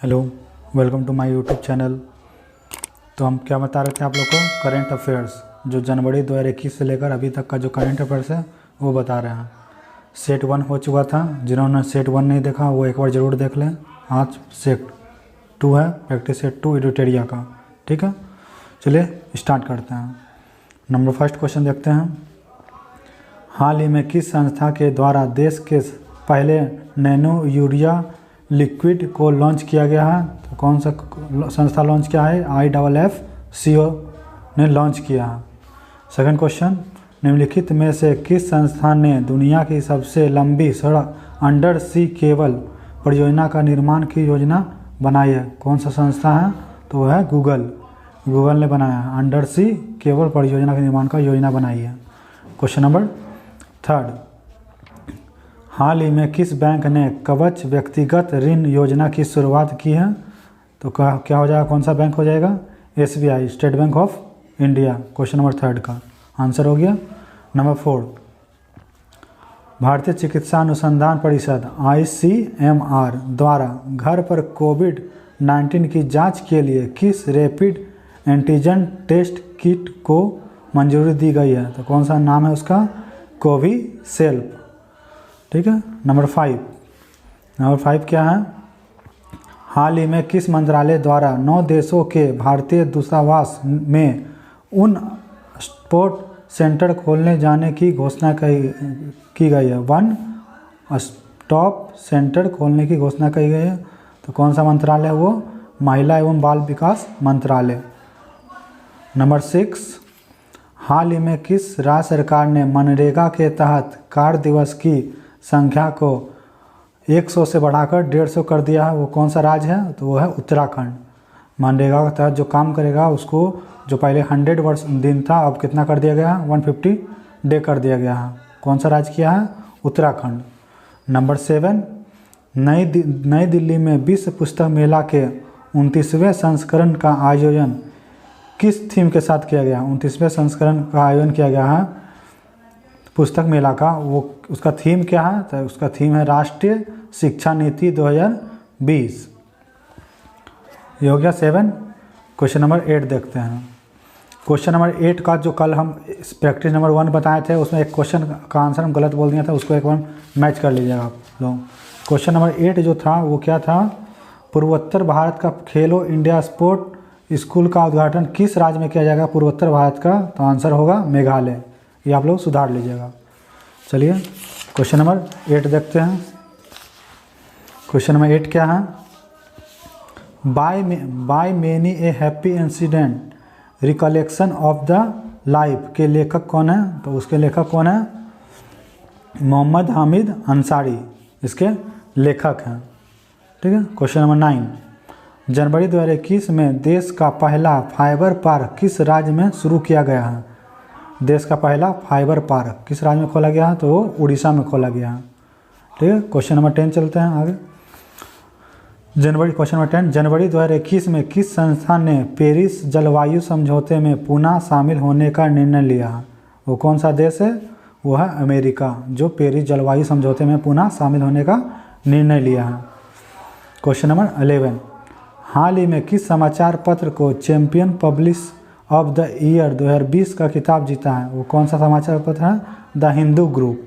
Hello, welcome to my YouTube channel. तो हम क्या बता रहे थे आप लोग को, करेंट अफेयर्स जो जनवरी 2021 से लेकर अभी तक का जो करंट अफेयर्स है वो बता रहे हैं। सेट 1 हो चुका था, जिन्होंने सेट 1 नहीं देखा वो एक बार ज़रूर देख लें। आज सेट 2 है, प्रैक्टिस सेट 2 एडिटोरिया का। ठीक है, चलिए स्टार्ट करते हैं। नंबर फर्स्ट क्वेश्चन देखते हैं। हाल ही में किस संस्था के द्वारा देश के पहले नैनो यूरिया लिक्विड को लॉन्च किया गया है? तो कौन सा संस्था लॉन्च किया है? IFFCO ने लॉन्च किया है। सेकंड क्वेश्चन, निम्नलिखित में से किस संस्था ने दुनिया की सबसे लंबी सड़क अंडर सी केबल परियोजना का निर्माण की योजना बनाई है? कौन सा संस्था है? तो वह है गूगल ने बनाया है। अंडर सी केबल परियोजना के निर्माण का योजना बनाई है। क्वेश्चन नंबर थर्ड, हाल ही में किस बैंक ने कवच व्यक्तिगत ऋण योजना की शुरुआत की है? तो क्या हो जाएगा, कौन सा बैंक हो जाएगा? SBI, state bank of India. Question number third का आंसर हो गया। नंबर फोर, भारतीय चिकित्सा अनुसंधान परिषद ICMR द्वारा घर पर कोविड-19 की जांच के लिए किस रैपिड एंटीजन टेस्ट किट को मंजूरी दी गई है? तो कौन सा नाम है उसका? कोविसेल्फ। ठीक है। नंबर फाइव क्या है? हाल ही में किस मंत्रालय द्वारा 9 देशों के भारतीय दूतावास में उन स्पोर्ट सेंटर खोलने जाने की घोषणा की गई है? 1 स्टॉप सेंटर खोलने की घोषणा की गई है। तो कौन सा मंत्रालय है वो? महिला एवं बाल विकास मंत्रालय। नंबर 6, हाल ही में किस राज्य सरकार ने मनरेगा के तहत कार्य दिवस की संख्या को 100 से बढ़ाकर 150 कर दिया है? वो कौन सा राज्य है? तो वो है उत्तराखंड। मनरेगा के तहत जो काम करेगा उसको जो पहले 100 दिन था अब कितना कर दिया गया है? 150 डे कर दिया गया है। कौन सा राज्य किया है? उत्तराखंड। नंबर 7, नई दिल्ली में विश्व पुस्तक मेला के 29वें संस्करण का आयोजन किस थीम के साथ किया गया? 29वें संस्करण का आयोजन किया गया है पुस्तक मेला का। वो उसका थीम क्या है? तो उसका थीम है राष्ट्रीय शिक्षा नीति 2020। ये हो गया 7। क्वेश्चन नंबर 8 देखते हैं। क्वेश्चन नंबर 8 का जो कल हम प्रैक्टिस नंबर 1 बताए थे उसमें एक क्वेश्चन का आंसर हम गलत बोल दिया था, उसको एक बार मैच कर लीजिएगा आप लोग। क्वेश्चन नंबर 8 जो था वो क्या था? पूर्वोत्तर भारत का खेलो इंडिया स्पोर्ट स्कूल का उद्घाटन किस राज्य में किया जाएगा? पूर्वोत्तर भारत का। तो आंसर होगा मेघालय। ये आप लोग सुधार लीजिएगा। चलिए क्वेश्चन नंबर 8 देखते हैं। क्वेश्चन नंबर 8 क्या है? By many A happy incident recollection of the life के लेखक कौन है? तो उसके लेखक कौन है? मोहम्मद हामिद अंसारी इसके लेखक हैं। ठीक है। क्वेश्चन नंबर 9, जनवरी 2021 में देश का पहला फाइबर पार्क किस राज्य में शुरू किया गया है? देश का पहला फाइबर पार्क किस राज्य में खोला गया है? तो वो उड़ीसा में खोला गया है। ठीक है। क्वेश्चन नंबर 10 चलते हैं आगे। क्वेश्चन नंबर 10, जनवरी 2021 में किस संस्था ने पेरिस जलवायु समझौते में पुनः शामिल होने का निर्णय लिया? वो कौन सा देश है? वो है अमेरिका, जो पेरिस जलवायु समझौते में पुनः शामिल होने का निर्णय लिया है। क्वेश्चन नंबर 11, हाल ही में किस समाचार पत्र को champion publish of the year 2020 का खिताब जीता है? वो कौन सा समाचार पत्र है? The Hindu group.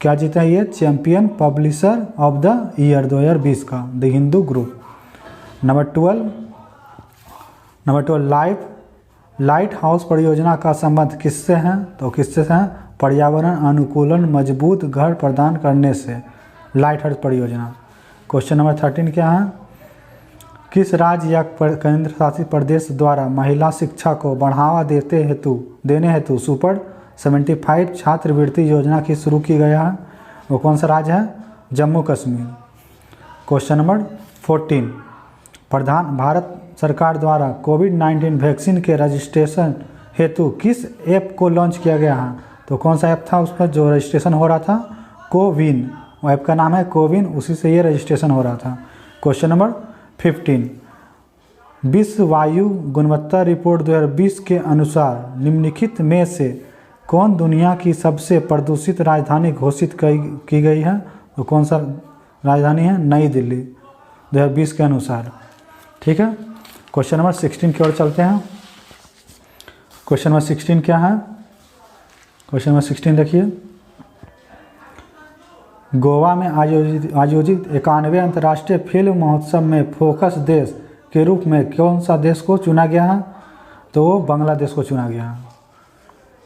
क्या जीता है ये? Champion publisher of the year 2020 का the Hindu group. Number 12, light house परियोजना का संबंध किससे है? तो किससे है? पर्यावरण अनुकूलन मजबूत घर प्रदान करने से, लाइट हाउस परियोजना। क्वेश्चन नंबर 13 क्या है? किस राज्य या केंद्र शासित प्रदेश द्वारा महिला शिक्षा को बढ़ावा देने हेतु सुपर 75 छात्रवृत्ति योजना की शुरू की गया है? वो कौन सा राज्य है? जम्मू कश्मीर। क्वेश्चन नंबर 14, भारत सरकार द्वारा कोविड-19 वैक्सीन के रजिस्ट्रेशन हेतु किस ऐप को लॉन्च किया गया है? तो कौन सा ऐप था उस पर जो रजिस्ट्रेशन हो रहा था? कोविन। वो ऐप का नाम है कोविन, उसी से ये रजिस्ट्रेशन हो रहा था। क्वेश्चन नंबर 15, विश्व वायु गुणवत्ता रिपोर्ट 2020 के अनुसार निम्नलिखित में से कौन दुनिया की सबसे प्रदूषित राजधानी घोषित की गई है? तो कौन सा राजधानी है? नई दिल्ली। 2020 के अनुसार। ठीक है, क्वेश्चन नंबर 16 की ओर चलते हैं। क्वेश्चन नंबर 16 क्या है? क्वेश्चन नंबर 16 देखिए, गोवा में आयोजित 91वें अंतर्राष्ट्रीय फिल्म महोत्सव में फोकस देश के रूप में कौन सा देश को चुना गया है? तो वो बांग्लादेश को चुना गया है।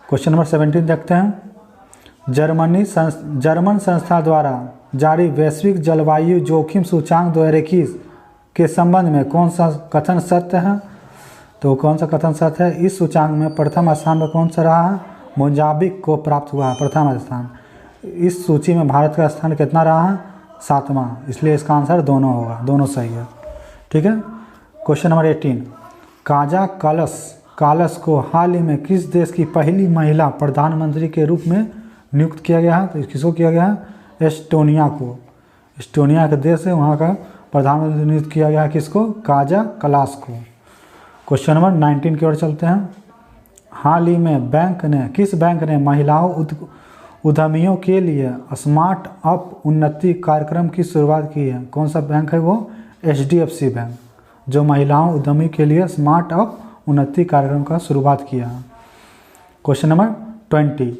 क्वेश्चन नंबर 17 देखते हैं, जर्मन संस्था द्वारा जारी वैश्विक जलवायु जोखिम सूचांक 2021 के संबंध में कौन सा कथन सत्य है? तो कौन सा कथन सत्य है? इस सूचांक में प्रथम स्थान पर कौन सा रहा है? मोजाम्बिक को प्राप्त हुआ है प्रथम स्थान। इस सूची में भारत का स्थान कितना रहा है? 7वां। इसलिए इसका आंसर दोनों होगा, दोनों सही है। ठीक है, क्वेश्चन नंबर 18, काजा कालस को हाल ही में किस देश की पहली महिला प्रधानमंत्री के रूप में नियुक्त किया गया है? तो किसको किया गया है? एस्टोनिया को। एस्टोनिया का देश है, वहाँ का प्रधानमंत्री नियुक्त किया गया है किसको? काजा कलास को। क्वेश्चन नंबर 19 की ओर चलते हैं, हाल ही में किस बैंक ने महिलाओं उद्यमियों के लिए स्मार्ट अप उन्नति कार्यक्रम की शुरुआत की है? कौन सा बैंक है वो? HDFC बैंक, जो महिलाओं उद्यमी के लिए स्मार्ट अप उन्नति कार्यक्रम का शुरुआत किया है। क्वेश्चन नंबर 20,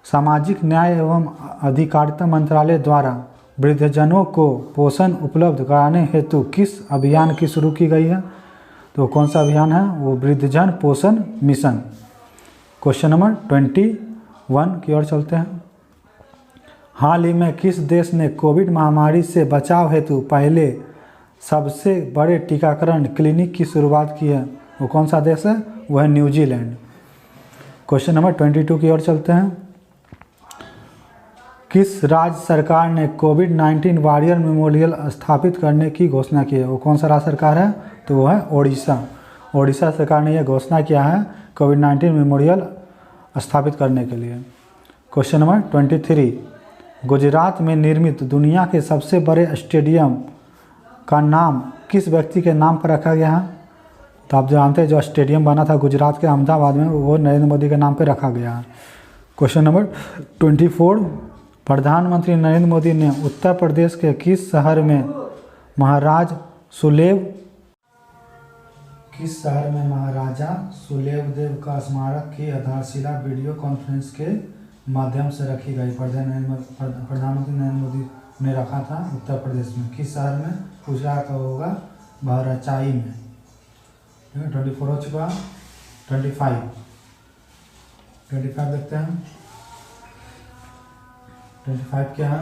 सामाजिक न्याय एवं अधिकारिता मंत्रालय द्वारा वृद्धजनों को पोषण उपलब्ध कराने हेतु किस अभियान की शुरू की गई है? तो कौन सा अभियान है? वो वृद्धजन पोषण मिशन। क्वेश्चन नंबर 21 की ओर चलते हैं, हाल ही में किस देश ने कोविड महामारी से बचाव हेतु पहले सबसे बड़े टीकाकरण क्लिनिक की शुरुआत की है? वो कौन सा देश है? वो है न्यूजीलैंड। क्वेश्चन नंबर 22 की ओर चलते हैं, किस राज्य सरकार ने कोविड-19 वॉरियर मेमोरियल स्थापित करने की घोषणा की है? वो कौन सा राज्य सरकार है? तो वो है ओडिशा। ओडिशा सरकार ने यह घोषणा किया है कोविड-19 मेमोरियल स्थापित करने के लिए। क्वेश्चन नंबर 23, गुजरात में निर्मित दुनिया के सबसे बड़े स्टेडियम का नाम किस व्यक्ति के नाम पर रखा गया है? तो आप जानते हैं जो स्टेडियम बना था गुजरात के अहमदाबाद में, वो नरेंद्र मोदी के नाम पर रखा गया है। क्वेश्चन नंबर 24, प्रधानमंत्री नरेंद्र मोदी ने उत्तर प्रदेश के किस शहर में महाराजा सुलेवदेव का स्मारक की आधारशिला वीडियो कॉन्फ्रेंस के माध्यम से रखी गई? प्रधानमंत्री नरेंद्र मोदी ने रखा था उत्तर प्रदेश में। किस शहर में? पूछा तो होगा बहराइच में। 24 हो चुका। 25 देखते हैं। 25 क्या है?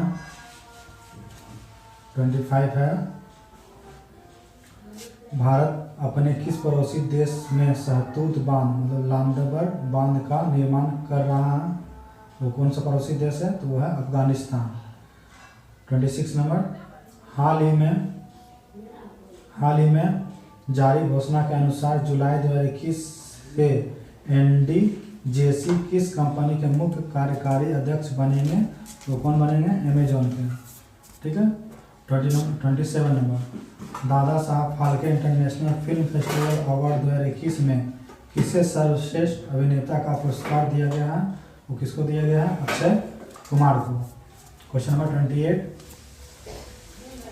25 है, भारत अपने किस पड़ोसी देश में शहतूत बांध मतलब लांदबर बांध का निर्माण कर रहा है? वो कौन सा पड़ोसी देश है? तो वो है अफगानिस्तान। 26 नंबर, हाल ही में जारी घोषणा के अनुसार जुलाई 2021 से NDJC किस कंपनी के मुख्य कार्यकारी अध्यक्ष बनेंगे? तो कौन बनेंगे? अमेजॉन के। ठीक है। 27 number, Dada Saheb Phalke international film festival award 2021 में किसे सर्वश्रेष्ठ अभिनेता का पुरस्कार दिया गया है? वो किसको दिया गया है? अक्षय कुमार को। क्वेश्चन नंबर 28,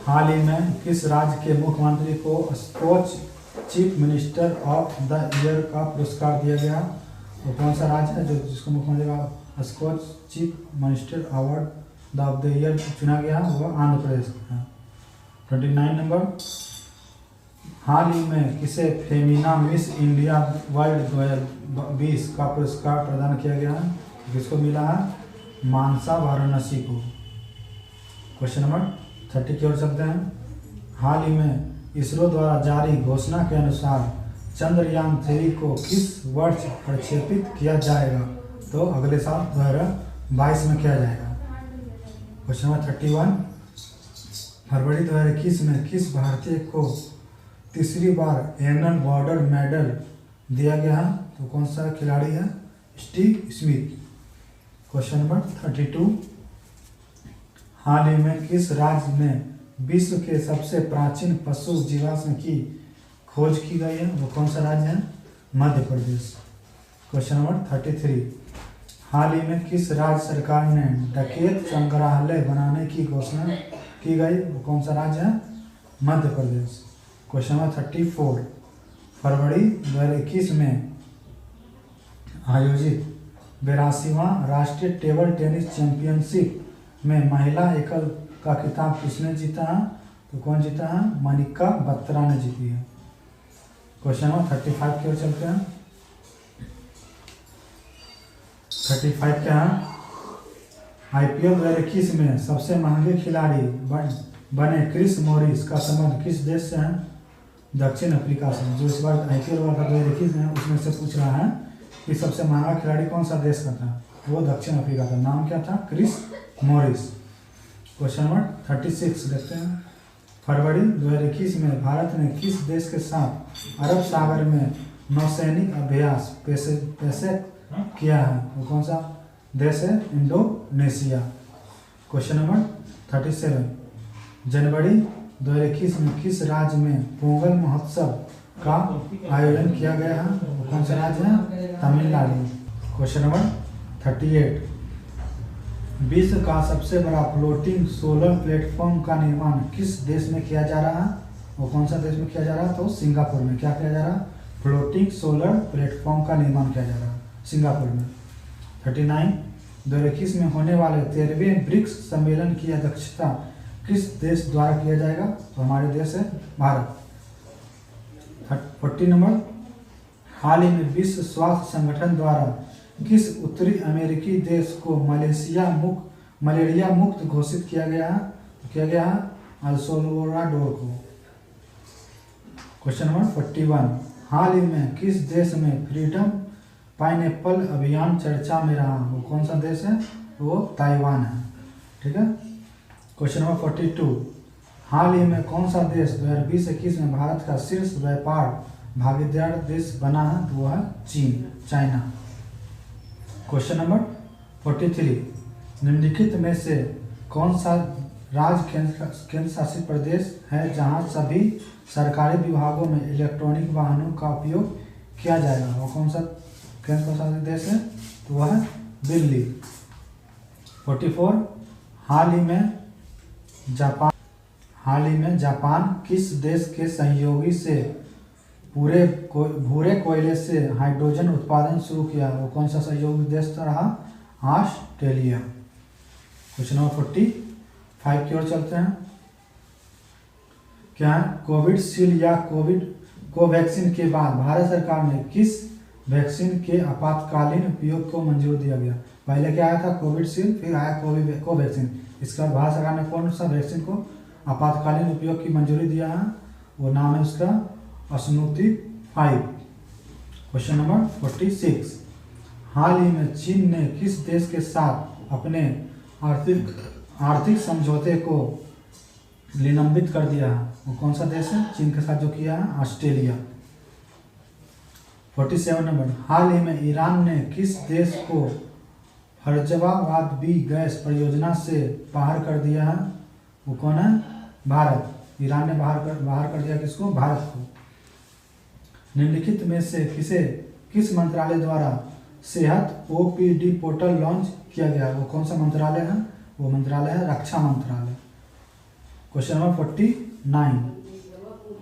हाल ही में किस राज्य के मुख्यमंत्री को Skoch chief minister of the year का पुरस्कार दिया गया? वो कौन सा राज्य है जो जिसको मुख्यमंत्री का Skoch chief minister award of the year चुना गया? वो आंध्र प्रदेश है। 29 नंबर, हाल ही में किसे फेमिना मिस इंडिया वर्ल्ड 2020 का पुरस्कार प्रदान किया गया है? किसको मिला है? मानसा वाराणसी को। क्वेश्चन नंबर 30 की ओर चलते हैं, हाल ही में इसरो द्वारा जारी घोषणा के अनुसार चंद्रयान 3 को किस वर्ष प्रक्षेपित किया जाएगा? तो अगले साल 2022 में किया जाएगा। क्वेश्चन नंबर 31, फरवरी 2021 में किस भारतीय को तीसरी बार एनल बॉर्डर मेडल दिया गया है? तो कौन सा खिलाड़ी है? Steve Smith. क्वेश्चन नंबर 32, हाल ही में किस राज्य में विश्व के सबसे प्राचीन पशु जीवाश्म की खोज की गई है? वो कौन सा राज्य है? मध्य प्रदेश। क्वेश्चन नंबर 33, हाल ही में किस राज्य सरकार ने डकैत संग्रहालय बनाने की घोषणा की गई? वो कौन सा राज्य है? मध्य प्रदेश। क्वेश्चन नंबर 34, फरवरी 2021 में आयोजित 82वां राष्ट्रीय टेबल टेनिस चैंपियनशिप में महिला एकल का खिताब किसने जीता है? तो कौन जीता है? मनिका बत्रा ने जीती है। क्वेश्चन नंबर 35 की ओर चलते हैं। 35 क्या है? IPL 2021 में सबसे महंगे खिलाड़ी बने क्रिस मॉरिस का संबंध किस देश से है? दक्षिण अफ्रीका से। जो इस बार IPL वर्ल्ड कप 2021 में उसमें से पूछ रहा है कि सबसे महंगा खिलाड़ी कौन सा देश का था? वो दक्षिण अफ्रीका का। नाम क्या था? Chris Morris. क्वेश्चन नंबर 36 देखते हैं। फरवरी 2021 में भारत ने किस देश के साथ अरब सागर में नौसैनिक अभ्यास पेशे किया है? वो कौन सा देश है? इंडोनेशिया। क्वेश्चन नंबर 37, जनवरी 2021 में किस राज्य में पोंगल महोत्सव का आयोजन किया गया है? वो कौन सा राज्य है? तमिलनाडु। क्वेश्चन नंबर 38, विश्व का सबसे बड़ा फ्लोटिंग सोलर प्लेटफॉर्म का निर्माण किस देश में किया जा रहा है? वो कौन सा देश में किया जा रहा है? तो सिंगापुर में। क्या किया जा रहा है? फ्लोटिंग सोलर प्लेटफॉर्म का निर्माण किया जा रहा है सिंगापुर में। 39, 2021 में होने वाले 13वें ब्रिक्स सम्मेलन की अध्यक्षता किस देश द्वारा किया जाएगा? तो हमारे देश है भारत। 40 नंबर, हाल ही में विश्व स्वास्थ्य संगठन द्वारा किस उत्तरी अमेरिकी देश को मलेरिया मुक्त घोषित किया गया है? तो किया गया है एल साल्वाडोर को। क्वेश्चन नंबर 41, हाल ही में किस देश में फ्रीडम पाइनएप्पल अभियान चर्चा में रहा? वो कौन सा देश है? वो ताइवान है। ठीक है। क्वेश्चन नंबर 42, हाल ही में कौन सा देश 2020-21 में भारत का शीर्ष व्यापार भागीदार देश बना है? तो वो है चाइना। क्वेश्चन नंबर 43, निम्नलिखित में से कौन सा राज्य केंद्र शासित प्रदेश है जहां सभी सरकारी विभागों में इलेक्ट्रॉनिक वाहनों का उपयोग किया जाएगा? वो कौन सा केंद्र शासित देश है? तो वह है दिल्ली। 44, हाल ही में जापान किस देश के सहयोगी से भूरे कोयले से हाइड्रोजन उत्पादन शुरू किया? वो कौन सा सहयोगी देश रहा? ऑस्ट्रेलिया। क्वेश्चन नंबर 45 की ओर चलते हैं। क्या है? कोविडशील्ड या कोवैक्सीन के बाद भारत सरकार ने किस वैक्सीन के आपातकालीन उपयोग को मंजूर दिया गया? पहले क्या आया था? कोविडशील्ड, फिर आया कोवैक्सीन। इसके बाद भारत सरकार ने कौन सा वैक्सीन को आपातकालीन उपयोग की मंजूरी दिया है? वो नाम है उसका स्पुतनिक 5। क्वेश्चन नंबर 46, हाल ही में चीन ने किस देश के साथ अपने आर्थिक समझौते को निलंबित कर दिया है? वो कौन सा देश है? चीन के साथ जो किया है? ऑस्ट्रेलिया। 47 नंबर, हाल ही में ईरान ने किस देश को फर्जवाबाद बी गैस परियोजना से बाहर कर दिया है? वो कौन है? भारत। ईरान ने बाहर कर दिया किसको? भारत को। निम्नलिखित में से किस मंत्रालय द्वारा सेहत OPD पोर्टल लॉन्च किया गया? वो कौन सा मंत्रालय है? वो मंत्रालय है रक्षा मंत्रालय। क्वेश्चन नंबर 49,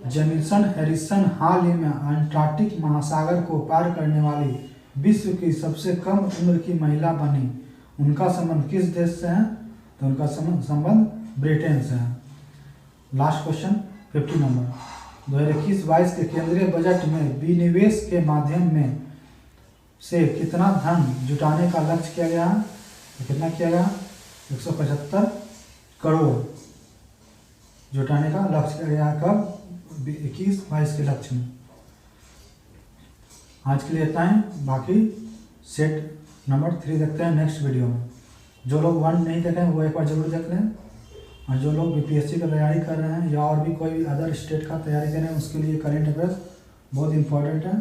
जेमिसन हैरिसन हाल ही में अंटार्कटिक महासागर को पार करने वाली विश्व की सबसे कम उम्र की महिला बनी। उनका संबंध किस देश से है? तो उनका संबंध ब्रिटेन से है। लास्ट क्वेश्चन 50 नंबर, 2021-22 के केंद्रीय बजट में विनिवेश के माध्यम में से कितना धन जुटाने का लक्ष्य किया गया? तो कितना किया गया? 175 करोड़ जुटाने का लक्ष्य किया गया। कब? 21-22 के लक्ष्य में। आज के लिए इतना है। बाकी सेट नंबर 3 देखते हैं नेक्स्ट वीडियो में। जो लोग 1 नहीं देखे हैं वो एक बार जरूर देख लें, और जो लोग BPSC का तैयारी कर रहे हैं या और भी कोई अदर स्टेट का तैयारी कर रहे हैं उसके लिए करंट अफेयर्स बहुत इंपॉर्टेंट है।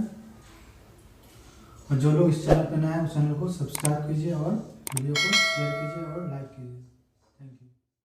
और जो लोग इस चैनल पर नए हैं उस चैनल को सब्सक्राइब कीजिए और वीडियो को शेयर कीजिए और लाइक कीजिए।